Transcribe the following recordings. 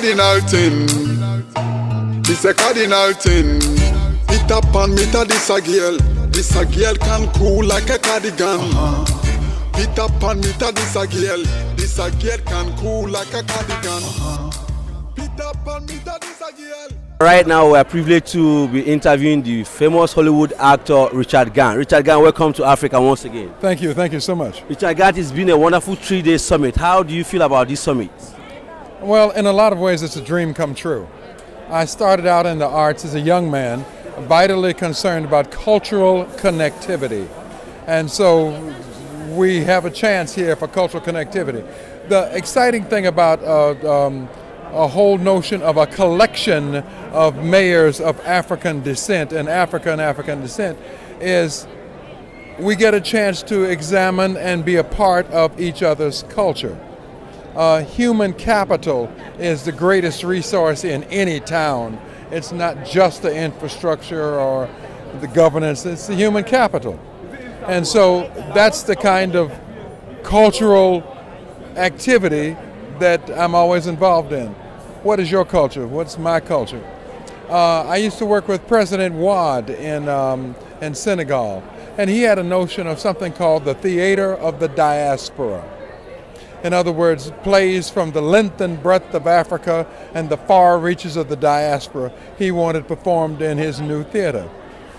cardinal thing. It's a cardinal thing. It up and meet a this a girl. This a girl can cool like a cardigan. It up and meet a this a girl. This a girl can cool like a cardigan. It up and meet a this a girl. Right now we are privileged to be interviewing the famous Hollywood actor Richard Gant. Richard Gant, welcome to Africa once again. Thank you so much. Richard Gant, it's been a wonderful 3-day summit. How do you feel about this summit? Well, in a lot of ways it's a dream come true. I started out in the arts as a young man, vitally concerned about cultural connectivity. And so we have a chance here for cultural connectivity. The exciting thing about a whole notion of a collection of mayors of African descent and African descent is we get a chance to examine and be a part of each other's culture. Human capital is the greatest resource in any town. It's not just the infrastructure or the governance, it's the human capital. And so that's the kind of cultural activity that I'm always involved in. What is your culture? What's my culture? I used to work with President Wade in Senegal, and he had a notion of something called the theater of the diaspora. In other words, plays from the length and breadth of Africa and the far reaches of the diaspora he wanted performed in his new theater.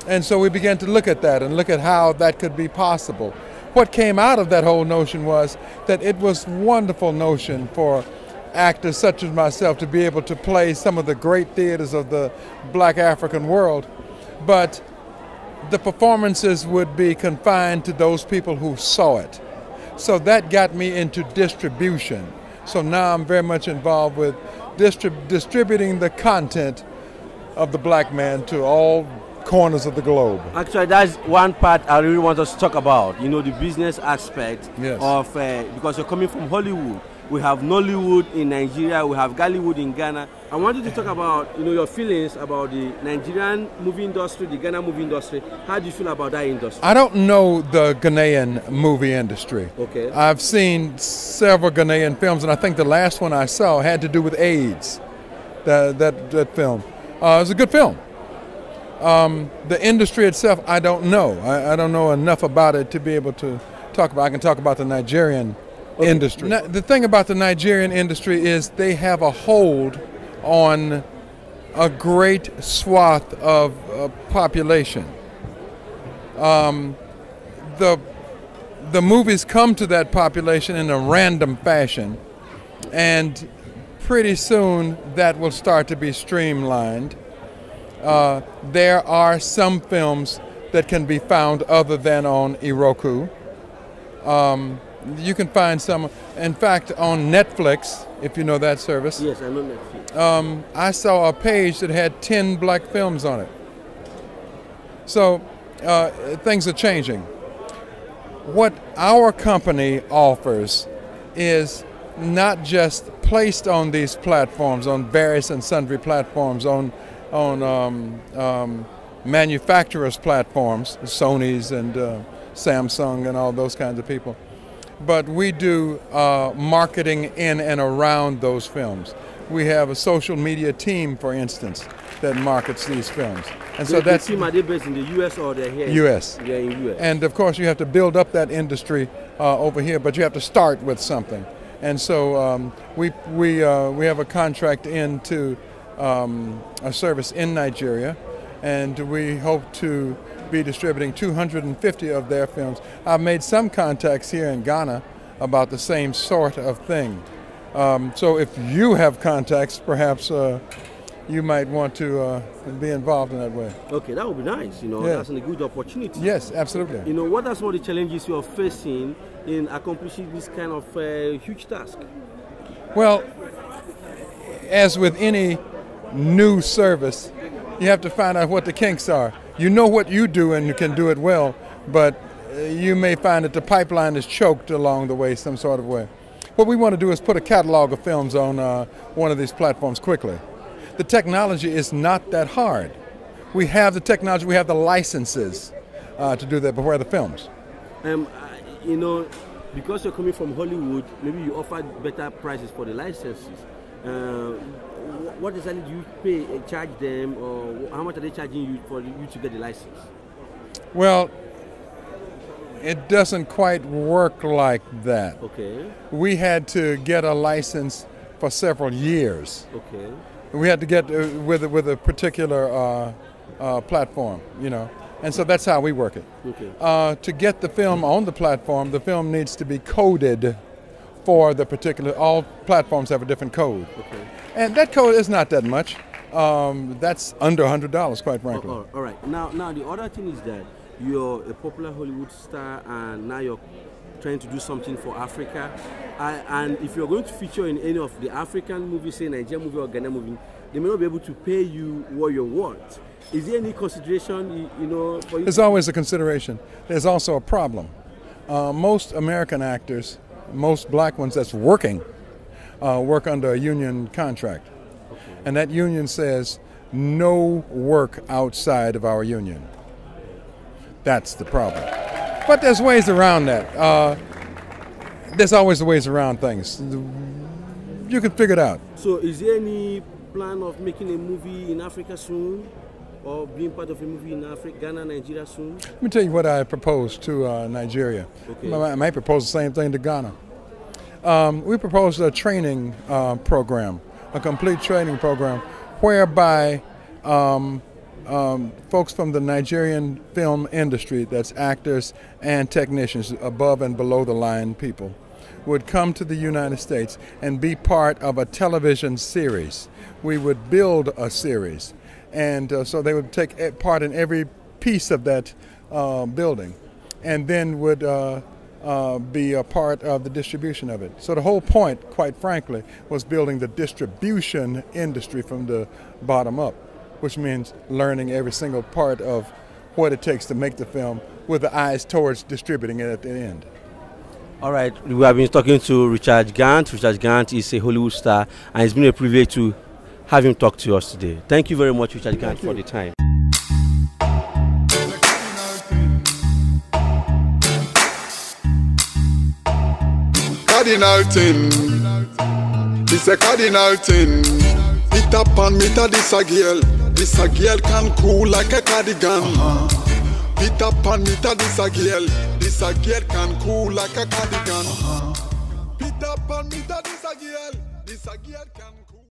And so we began to look at that and look at how that could be possible. What came out of that whole notion was that it was a wonderful notion for actors such as myself to be able to play some of the great theaters of the black African world, but the performances would be confined to those people who saw it. So that got me into distribution. So now I'm very much involved with distributing the content of the black man to all corners of the globe. Actually, that's one part I really want us to talk about. You know, the business aspect of, because you're coming from Hollywood. We have Nollywood in Nigeria, we have Ghallywood in Ghana. I wanted to talk about, you know, your feelings about the Nigerian movie industry, the Ghana movie industry. How do you feel about that industry? I don't know the Ghanaian movie industry. Okay. I've seen several Ghanaian films, and I think the last one I saw had to do with AIDS. That film. It was a good film. The industry itself, I don't know. I don't know enough about it to be able to talk about. I can talk about the Nigerian industry. Now, the thing about the Nigerian industry is they have a hold on a great swath of population. The movies come to that population in a random fashion, and pretty soon that will start to be streamlined. There are some films that can be found other than on Iroku. You can find some, in fact, on Netflix, if you know that service. Yes, I know Netflix. I saw a page that had 10 black films on it. So things are changing. What our company offers is not just placed on these platforms, on various and sundry platforms, on manufacturers' platforms, Sony's and Samsung and all those kinds of people. But we do marketing in and around those films. We have a social media team, for instance, that markets these films. And so that's the team, are they based in the U.S. or they're here? U.S. They're in U.S. And of course, you have to build up that industry over here, but you have to start with something. And so we have a contract into a service in Nigeria, and we hope to be distributing 250 of their films. I've made some contacts here in Ghana about the same sort of thing. So if you have contacts, perhaps you might want to be involved in that way. Okay, that would be nice. You know, that's a good opportunity. Yes, absolutely. You know, what are some of the challenges you are facing in accomplishing this kind of huge task? Well, as with any new service, you have to find out what the kinks are. You know what you do and you can do it well, but you may find that the pipeline is choked along the way some sort of way. What we want to do is put a catalog of films on one of these platforms quickly. The technology is not that hard. We have the technology, we have the licenses to do that, but where are the films? You know, because you're coming from Hollywood, maybe you offer better prices for the licenses. What exactly do you pay, charge them, or how much are they charging you for you to get the license? Well, it doesn't quite work like that. Okay. We had to get a license for several years. Okay. We had to get with a particular platform, you know, and so that's how we work it. Okay. To get the film on the platform needs to be coded for the particular. All platforms have a different code. Okay. And that code is not that much. That's under $100, quite frankly. All right. Now, the other thing is that you're a popular Hollywood star, and now you're trying to do something for Africa. And if you're going to feature in any of the African movies, say Nigerian movie or Ghanaian movie, they may not be able to pay you what you're worth. Is there any consideration, you know, for you? There's always a consideration. There's also a problem. Most American actors, most black ones that's working, work under a union contract. Okay. And that union says no work outside of our union. That's the problem. But there's ways around that. There's always ways around things. You can figure it out. So is there any plan of making a movie in Africa soon? Or being part of a movie in Africa, Ghana, Nigeria soon? Let me tell you what I proposed to Nigeria. Okay. I might propose the same thing to Ghana. We proposed a training program, a complete training program, whereby folks from the Nigerian film industry, that's actors and technicians, above and below the line people, would come to the United States and be part of a television series. We would build a series, and so they would take part in every piece of that building, and then would be a part of the distribution of it. So the whole point, quite frankly, was building the distribution industry from the bottom up, which means learning every single part of what it takes to make the film with the eyes towards distributing it at the end. All right, we have been talking to Richard Gant. Richard Gant is a Hollywood star, and it's been a privilege to have him talk to us today. Thank you very much, Richard Gant, for the time. Cardinal thing, it's a cardinal thing. It up and meet this a girl can cool like a cardigan. It up and meet this a girl can cool like a cardigan. It up and meet this a girl can